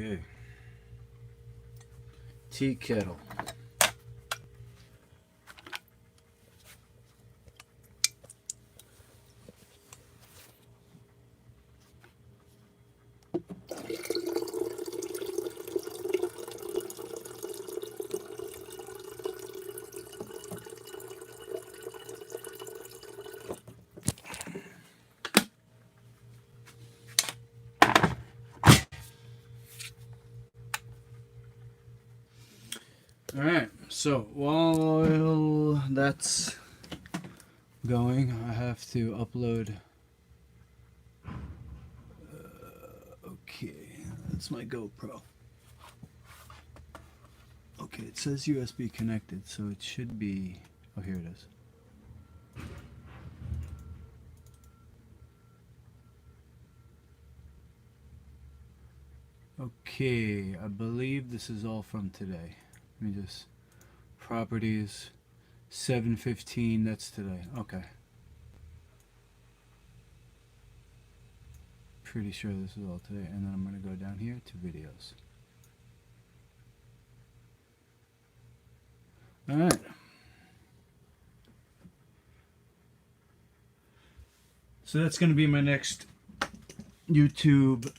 Okay. Tea kettle. Alright, so while that's going, I have to upload. Okay, that's my GoPro. Okay, it says USB connected, so it should be. Oh, here it is. Okay, I believe this is all from today. Let me just. Properties 7:15, that's today. Okay. Pretty sure this is all today. And then I'm going to go down here to videos. Alright. So that's going to be my next YouTube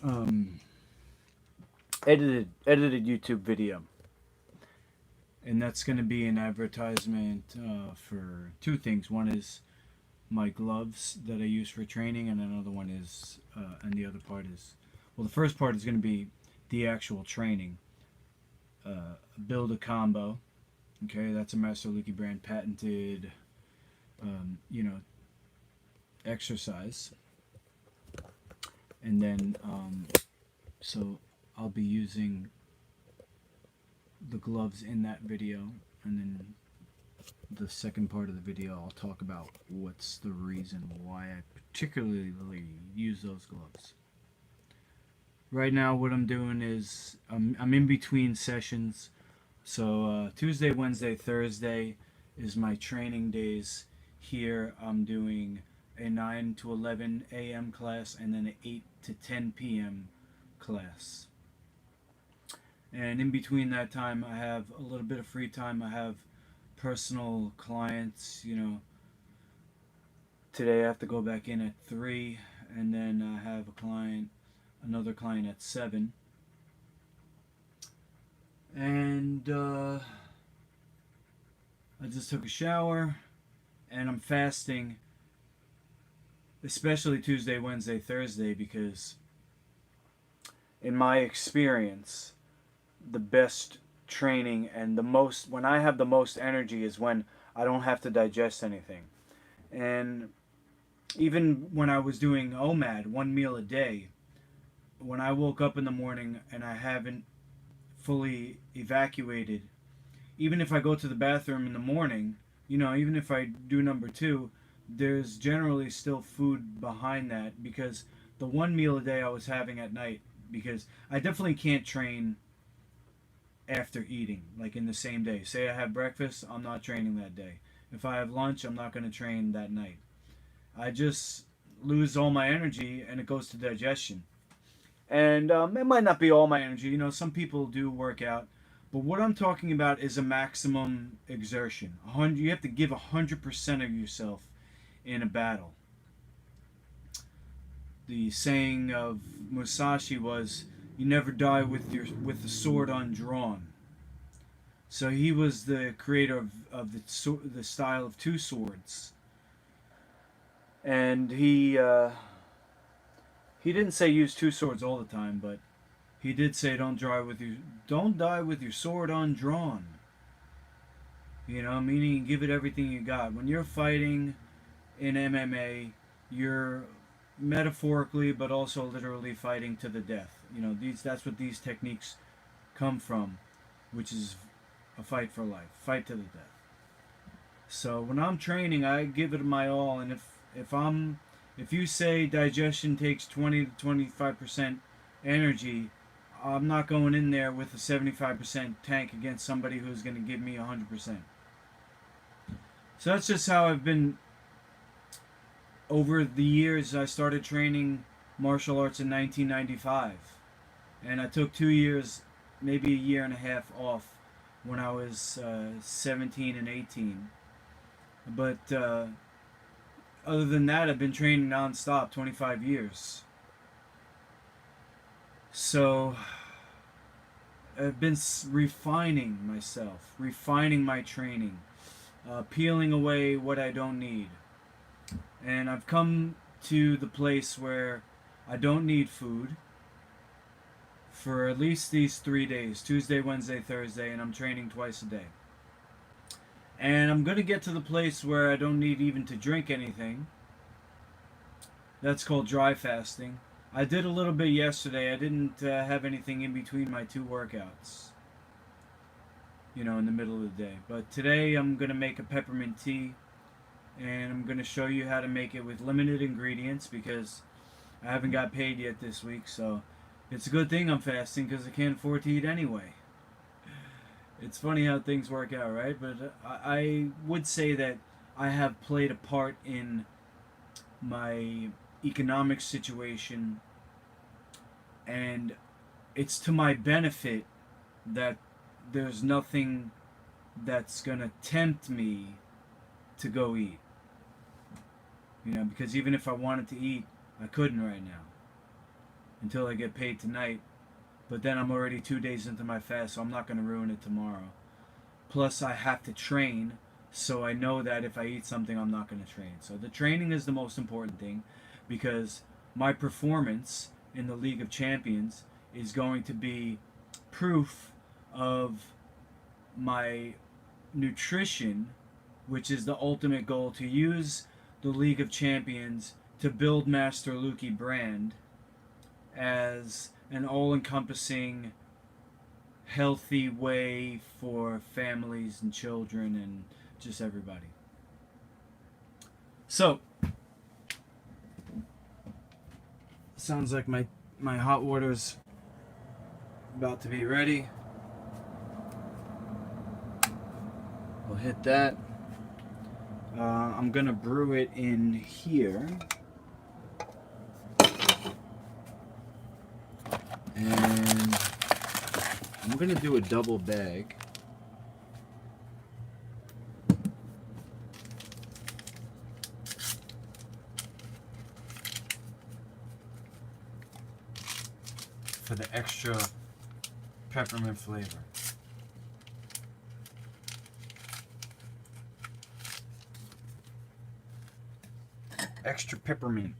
edited YouTube video. And that's going to be an advertisement for two things. One is my gloves that I use for training, and another one is, and the other part is, well, the first part is going to be the actual training. Build a combo. Okay, that's a Master Luki brand patented, exercise. And then, so I'll be using the gloves in that video, and then the second part of the video I'll talk about what's the reason why I particularly use those gloves. Right now what I'm doing is I'm in between sessions, so Tuesday, Wednesday, Thursday is my training days. Here I'm doing a 9 to 11 a.m. class and then an 8 to 10 p.m. class. And in between that time, I have a little bit of free time. I have personal clients, Today I have to go back in at 3, and then I have another client at 7. And I just took a shower, and I'm fasting, especially Tuesday, Wednesday, Thursday, because in my experience, the best training and when I have the most energy is when I don't have to digest anything. And even when I was doing OMAD, 1 meal a day, when I woke up in the morning and I haven't fully evacuated, even if I go to the bathroom in the morning, even if I do number 2, there's generally still food behind that, because the 1 meal a day I was having at night, because I definitely can't train after eating, like in the same day. Say I have breakfast, I'm not training that day. If I have lunch, I'm not going to train that night. I just lose all my energy, and it goes to digestion. And it might not be all my energy. Some people do work out, but what I'm talking about is a maximum exertion. You have to give 100% of yourself in a battle. The saying of Musashi was, "You never die with the sword undrawn." So he was the creator of the style of 2 swords, and he didn't say use 2 swords all the time, but he did say don't die with your sword undrawn. Meaning give it everything you got. When you're fighting in MMA, you're metaphorically but also literally fighting to the death. That's what these techniques come from, which is a fight for life, fight to the death. So when I'm training, I give it my all, and if you say digestion takes 20 to 25% energy, I'm not going in there with a 75% tank against somebody who's going to give me 100%. So that's just how I've been. Over the years, I started training martial arts in 1995. and I took 2 years, maybe a year and a half off when I was 17 and 18. But other than that, I've been training nonstop 25 years. So I've been refining myself, refining my training, peeling away what I don't need. And I've come to the place where I don't need food for at least these 3 days, Tuesday, Wednesday, Thursday, and I'm training twice a day. And I'm going to get to the place where I don't need even to drink anything. That's called dry fasting. I did a little bit yesterday. I didn't have anything in between my two workouts, in the middle of the day. But today I'm going to make a peppermint tea, and I'm going to show you how to make it with limited ingredients because I haven't got paid yet this week. So it's a good thing I'm fasting because I can't afford to eat anyway. It's funny how things work out, right? But I would say that I have played a part in my economic situation, and it's to my benefit that there's nothing that's gonna tempt me to go eat. Because even if I wanted to eat, I couldn't right now until I get paid tonight. But then I'm already 2 days into my fast, so I'm not gonna ruin it tomorrow. Plus, I have to train, so I know that if I eat something, I'm not gonna train. So the training is the most important thing, because my performance in the League of Champions is going to be proof of my nutrition, which is the ultimate goal, to use the League of Champions to build Master Luki brand as an all-encompassing healthy way for families and children and just everybody. So sounds like my hot water's about to be ready. We'll hit that. I'm gonna brew it in here, and I'm gonna do a double bag. For the extra peppermint flavor. Extra peppermint.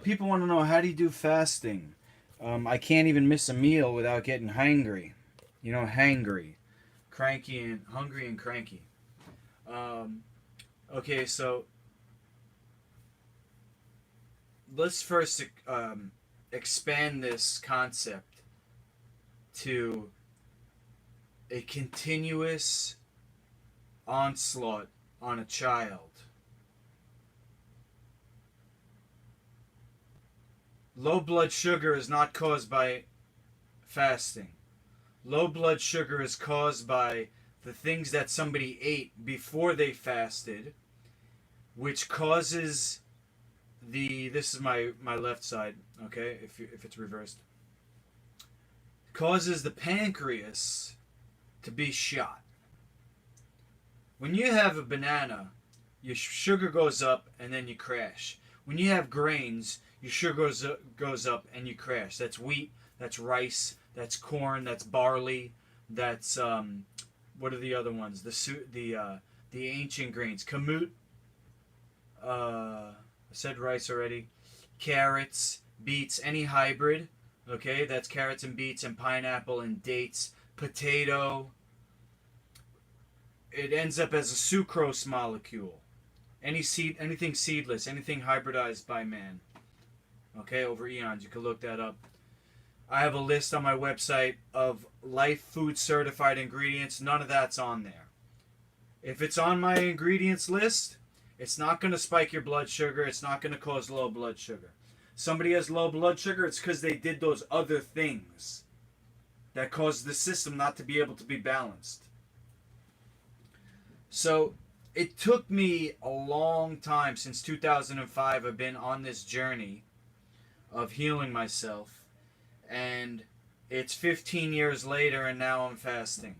People want to know, how do you do fasting? I can't even miss a meal without getting hangry. Hangry. Cranky and hungry and cranky. Okay, so let's first expand this concept to a continuous onslaught on a child. Low blood sugar is not caused by fasting. Low blood sugar is caused by the things that somebody ate before they fasted, which causes this is my left side, okay, if it's reversed, causes the pancreas to be shot. When you have a banana, your sugar goes up and then you crash. When you have grains, your sugar goes up and you crash. That's wheat, that's rice, that's corn, that's barley, that's what are the other ones? The ancient grains, kamut. I said rice already. Carrots, beets, any hybrid. Okay, that's carrots and beets and pineapple and dates. Potato. it ends up as a sucrose molecule. Anything seedless, anything hybridized by man. Okay, over eons. You can look that up. I have a list on my website of Life Food certified ingredients. None of that's on there. If it's on my ingredients list, it's not going to spike your blood sugar. It's not going to cause low blood sugar. Somebody has low blood sugar, it's because they did those other things that caused the system not to be able to be balanced. So it took me a long time, since 2005. I've been on this journey of healing myself. And it's 15 years later, and now I'm fasting.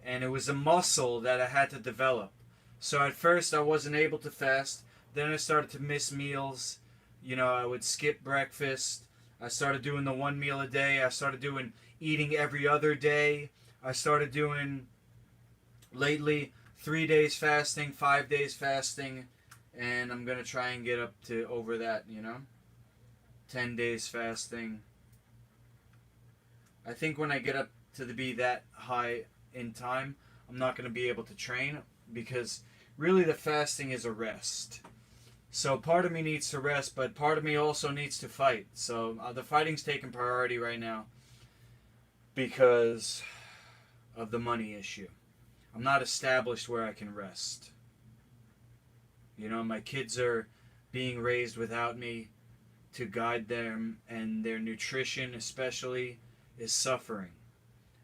And it was a muscle that I had to develop. So at first I wasn't able to fast. Then I started to miss meals. You know, I would skip breakfast. I started doing the 1 meal a day. I started doing eating every other day. I started doing, lately, 3 days fasting, 5 days fasting. And I'm going to try and get up to over that, 10 days fasting. I think when I get up to be that high in time, I'm not going to be able to train, because really the fasting is a rest. So part of me needs to rest, but part of me also needs to fight. So the fighting's taking priority right now because of the money issue. I'm not established where I can rest. My kids are being raised without me to guide them, and their nutrition especially is suffering,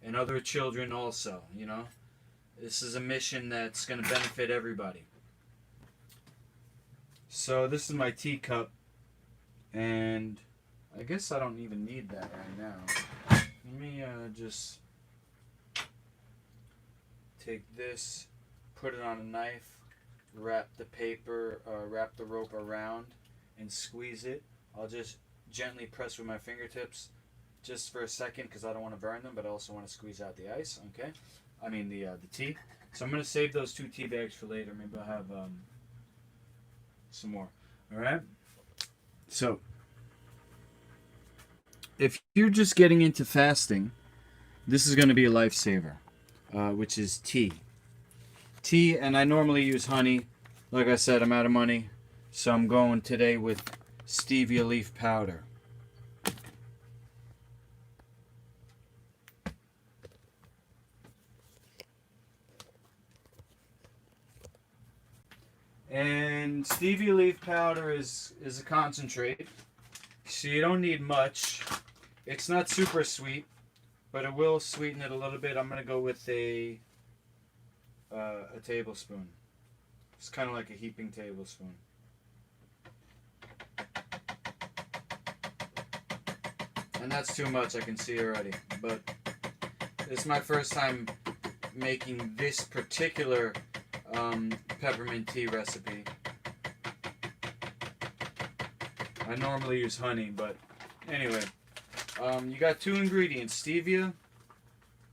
and other children also. This is a mission that's going to benefit everybody. So this is my teacup, and I guess I don't even need that right now. Let me just take this, put it on a knife, wrap the rope around, and squeeze it. I'll just gently press with my fingertips just for a second, because I don't want to burn them, but I also want to squeeze out the ice. Okay, I mean the tea. So I'm going to save those 2 tea bags for later. Maybe I'll have some more. All right. So if you're just getting into fasting, this is going to be a lifesaver, which is tea. Tea, and I normally use honey. Like I said, I'm out of money, so I'm going today with stevia leaf powder. And stevia leaf powder is a concentrate, so you don't need much. It's not super sweet, but it will sweeten it a little bit. I'm going to go with a tablespoon. It's kind of like a heaping tablespoon. And that's too much, I can see already. But it's my first time making this particular peppermint tea recipe. I normally use honey, but anyway. You got 2 ingredients, stevia,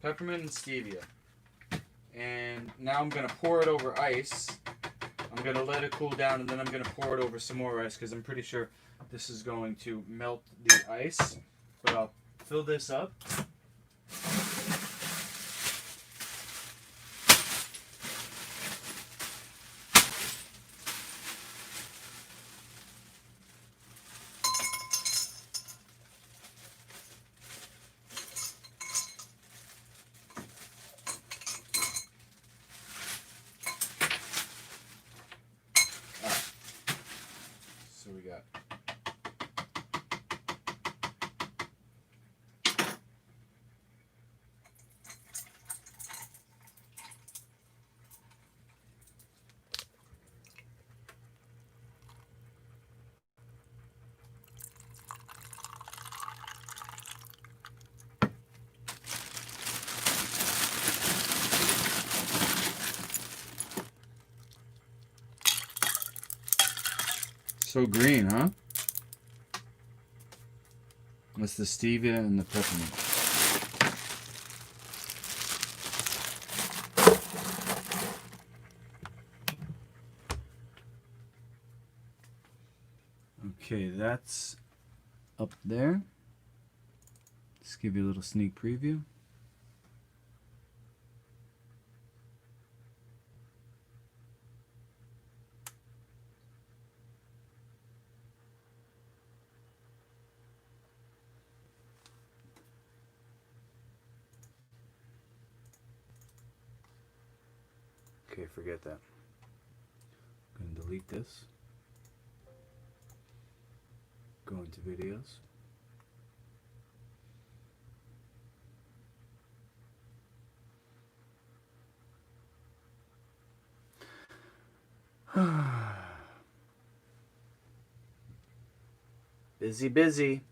peppermint, and stevia. And now I'm going to pour it over ice. I'm going to let it cool down, and then I'm going to pour it over some more ice, because I'm pretty sure this is going to melt the ice. But I'll fill this up. So we got so green, huh? That's the stevia and the peppermint. Okay, that's up there. Let's give you a little sneak preview. Okay, forget that. I'm going to delete this. Go into videos. Busy.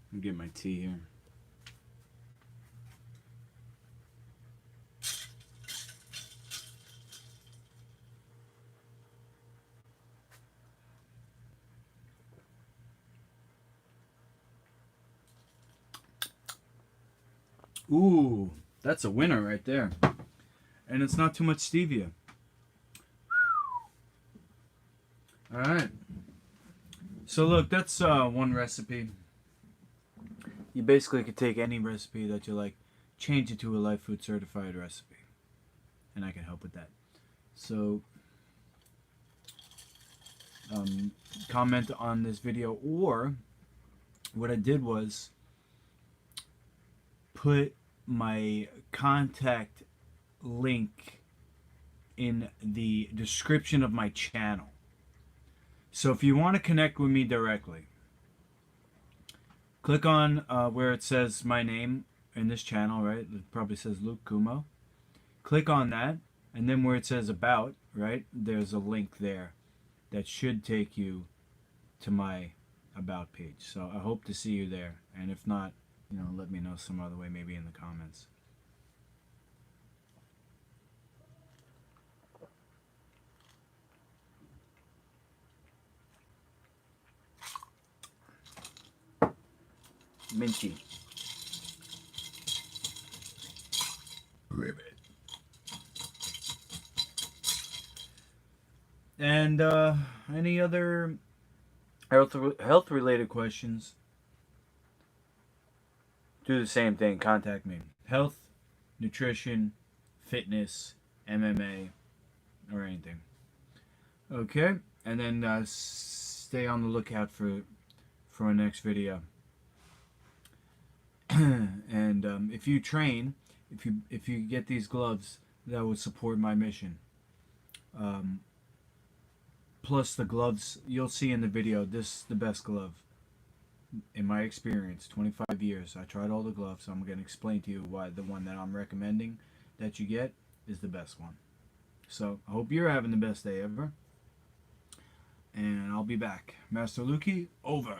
Let me get my tea here. Ooh, that's a winner right there. And it's not too much stevia. Alright. So look, that's one recipe. You basically could take any recipe that you like, change it to a Life Food Certified recipe. And I can help with that. So, comment on this video, or what I did was put my contact link in the description of my channel. So if you want to connect with me directly, click on where it says my name in this channel, right? It probably says Luke Kumo. Click on that, and then where it says about, right, there's a link there that should take you to my about page. So I hope to see you there, and if not, let me know some other way, maybe in the comments. Minty. Ribbit. And any other health related questions, do the same thing. Contact me. Health, nutrition, fitness, MMA, or anything. Okay, and then stay on the lookout for our next video. And if you train, if you get these gloves, that would support my mission. Plus the gloves, you'll see in the video, this is the best glove. In my experience, 25 years, I tried all the gloves, so I'm going to explain to you why the one that I'm recommending that you get is the best one. So, I hope you're having the best day ever. And I'll be back. Master Lukey, over.